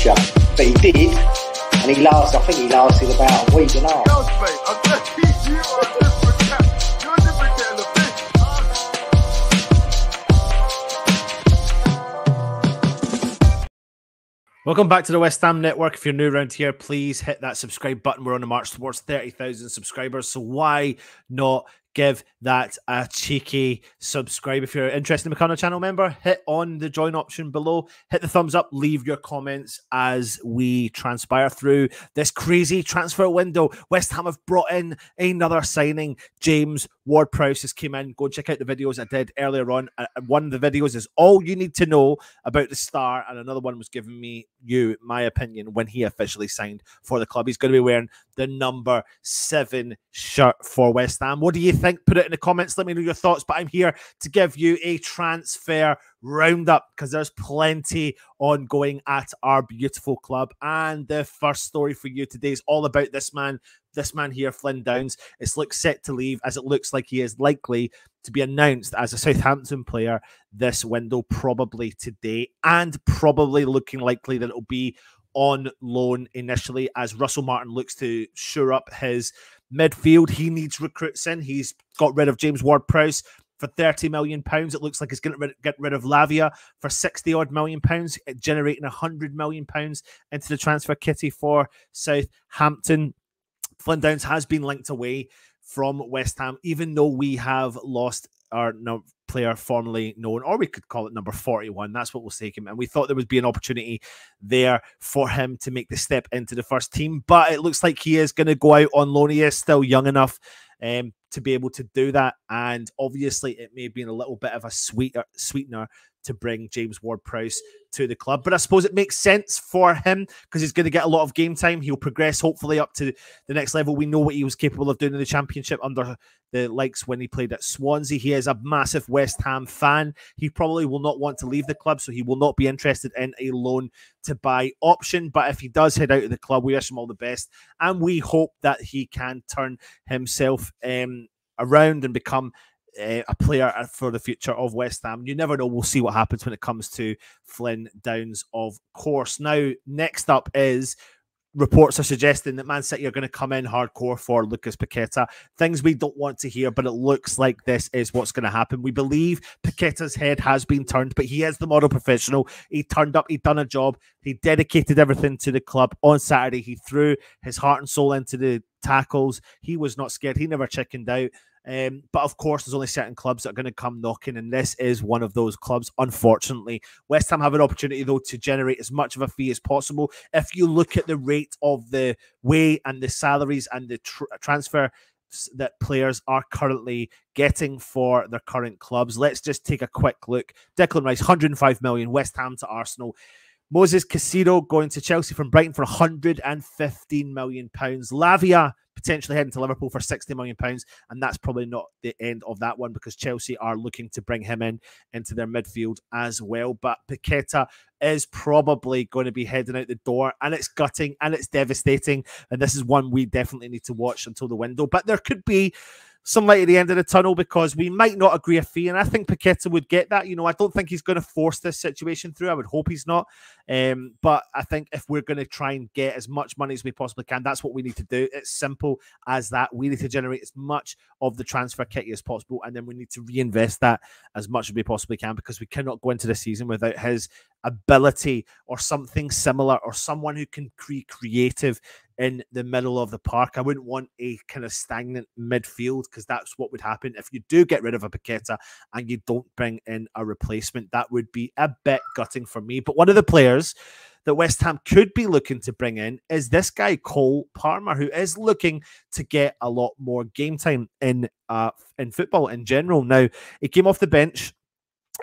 future. But he did, and I think he lasted about a week and a half. Welcome back to the West Ham Network. If you're new around here, please hit that subscribe button. We're on the march towards 30,000 subscribers, so why not give that a cheeky subscribe? If you're interested in becoming a channel member, hit on the join option below, hit the thumbs up, leave your comments as we transpire through this crazy transfer window. West Ham have brought in another signing. James Ward-Prowse has came in. Go check out the videos I did earlier on. One of the videos is all you need to know about the star, and another one was giving me my opinion when he officially signed for the club. He's going to be wearing the number 7 shirt for West Ham. What do you think? Put it in the comments. Let me know your thoughts. But I'm here to give you a transfer roundup because there's plenty ongoing at our beautiful club. And the first story for you today is all about this man. This man here, Flynn Downs, is set to leave, as it looks like he is likely to be announced as a Southampton player this window, probably today, and probably looking likely that it'll be on loan initially as Russell Martin looks to shore up his midfield. He needs recruits in. He's got rid of James Ward-Prowse for £30 million. It looks like he's going to get rid of Lavia for £60-odd million, generating £100 million into the transfer kitty for Southampton. Flynn Downs has been linked away from West Ham, even though we have lost our player formerly known, or we could call it number 41. That's what we'll take him. And we thought there would be an opportunity there for him to make the step into the first team. But it looks like he is going to go out on loan. He is still young enough to be able to do that. And obviously, it may have been a little bit of a sweetener to bring James Ward-Prowse to the club. But I suppose it makes sense for him because he's going to get a lot of game time. He'll progress hopefully up to the next level. We know what he was capable of doing in the Championship under the likes when he played at Swansea. He is a massive West Ham fan. He probably will not want to leave the club, so he will not be interested in a loan to buy option. But if he does head out of the club, we wish him all the best. And we hope that he can turn himself around and become a player for the future of West Ham. You never know. We'll see what happens when it comes to Flynn Downs, of course. Now, next up is reports are suggesting that Man City are going to come in hardcore for Lucas Paqueta. Things we don't want to hear, but it looks like this is what's going to happen. We believe Paqueta's head has been turned, but he is the model professional. He turned up, he'd done a job, he dedicated everything to the club on Saturday. He threw his heart and soul into the tackles. He was not scared. He never chickened out. But of course, there's only certain clubs that are going to come knocking, and this is one of those clubs, unfortunately. West Ham have an opportunity, though, to generate as much of a fee as possible. If you look at the rate of the way and the salaries and the transfer that players are currently getting for their current clubs, let's just take a quick look. Declan Rice, 105 million, West Ham to Arsenal. Moses Caicedo going to Chelsea from Brighton for £115 million. Lavia potentially heading to Liverpool for £60 million, and that's probably not the end of that one because Chelsea are looking to bring him into their midfield as well. But Paqueta is probably going to be heading out the door, and it's gutting and it's devastating, and this is one we definitely need to watch until the window. But there could be some light at the end of the tunnel because we might not agree a fee, and I think Paqueta would get that. You know, I don't think he's going to force this situation through. I would hope he's not. But I think if we're going to try and get as much money as we possibly can, that's what we need to do. It's simple as that. We need to generate as much of the transfer kitty as possible, and then we need to reinvest that as much as we possibly can because we cannot go into the season without his ability or something similar or someone who can be creative in the middle of the park. I wouldn't want a kind of stagnant midfield because that's what would happen if you do get rid of a Paqueta and you don't bring in a replacement. That would be a bit gutting for me. But one of the players that West Ham could be looking to bring in is this guy, Cole Palmer, who is looking to get a lot more game time in football in general. Now, he came off the bench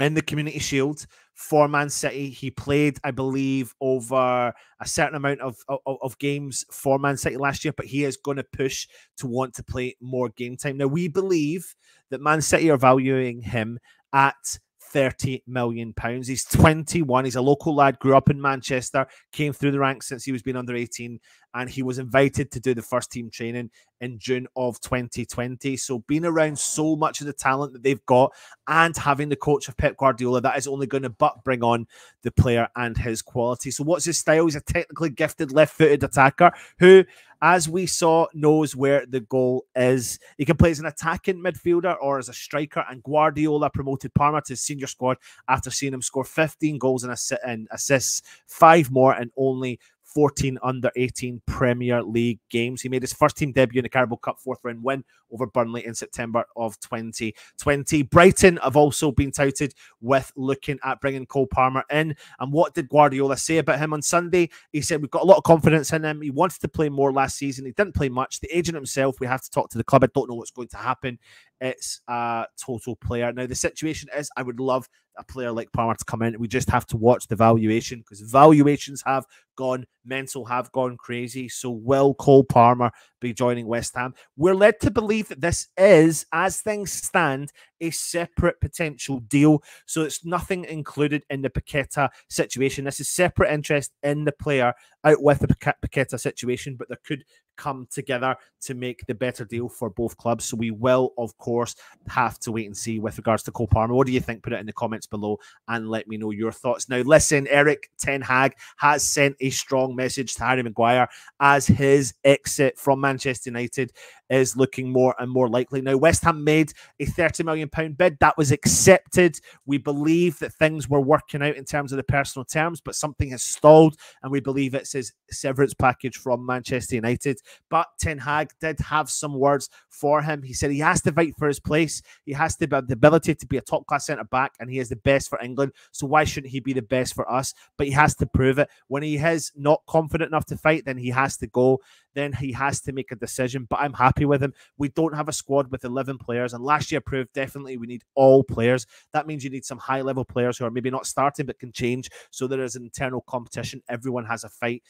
in the Community Shield for Man City. He played, I believe, over a certain amount of games for Man City last year, but he is going to push to want to play more game time. Now, we believe that Man City are valuing him at £30 million. He's 21. He's a local lad, grew up in Manchester, came through the ranks since he was being under 18, and he was invited to do the first team training in June of 2020. So being around so much of the talent that they've got and having the coach of Pep Guardiola, that is only going to bring on the player and his quality. So what's his style? He's a technically gifted left-footed attacker who, as we saw, knows where the goal is. He can play as an attacking midfielder or as a striker, and Guardiola promoted Parma to his senior squad after seeing him score 15 goals and assists, 5 more in only 14 under-18 Premier League games. He made his first team debut in the Carabao Cup 4th round win over Burnley in September of 2020. Brighton have also been touted with looking at bringing Cole Palmer in. And what did Guardiola say about him on Sunday? He said, we've got a lot of confidence in him. He wanted to play more last season. He didn't play much. The agent himself, we have to talk to the club. I don't know what's going to happen. It's a total player. Now, the situation is, I would love a player like Palmer to come in. We just have to watch the valuation, because valuations have gone mental, have gone crazy. So will Cole Palmer be joining West Ham? We're led to believe that this is, as things stand, a separate potential deal. So it's nothing included in the Paquetta situation. This is separate interest in the player out with the Paquetta situation, but there could come together to make the better deal for both clubs. So we will, of course, have to wait and see with regards to Cole Palmer. What do you think? Put it in the comments below and let me know your thoughts. Now, listen, Erik ten Hag has sent a strong message to Harry Maguire as his exit from Manchester United is looking more and more likely. Now, West Ham made a £30 million bid. That was accepted. We believe that things were working out in terms of the personal terms, but something has stalled, and we believe it's his severance package from Manchester United. But Ten Hag did have some words for him. He said he has to fight for his place. He has to have the ability to be a top-class centre-back, and he is the best for England. So why shouldn't he be the best for us? But he has to prove it. When he is not confident enough to fight, then he has to go. Then he has to make a decision. But I'm happy with him. We don't have a squad with 11 players, and last year proved definitely we need all players. That means you need some high-level players who are maybe not starting but can change. So there is an internal competition. Everyone has a fight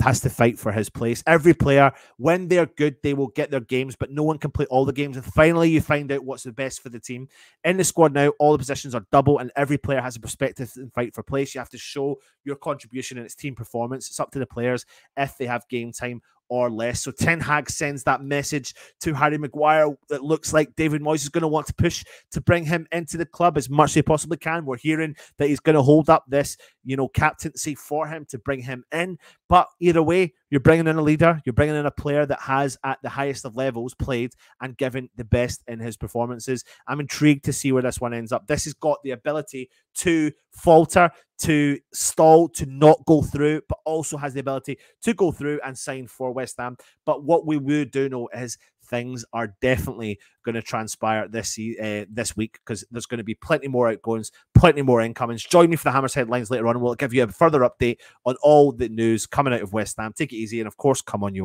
has to fight for his place. Every player, when they're good, they will get their games, but no one can play all the games. And finally, you find out what's the best for the team. In the squad now, all the positions are double, and every player has a perspective and fight for place. You have to show your contribution in its team performance. It's up to the players if they have game time or less. So Ten Hag sends that message to Harry Maguire. It looks like David Moyes is going to want to push to bring him into the club as much as he possibly can. We're hearing that he's going to hold up this, captaincy for him to bring him in. But either way, you're bringing in a leader. You're bringing in a player that has, at the highest of levels, played and given the best in his performances. I'm intrigued to see where this one ends up. This has got the ability to falter, to stall, to not go through, but also has the ability to go through and sign for West Ham. But what we would do know is things are definitely going to transpire this week, because there's going to be plenty more outgoings, plenty more incomings. Join me for the Hammers headlines later on, and we'll give you a further update on all the news coming out of West Ham. Take it easy, and of course, come on, you.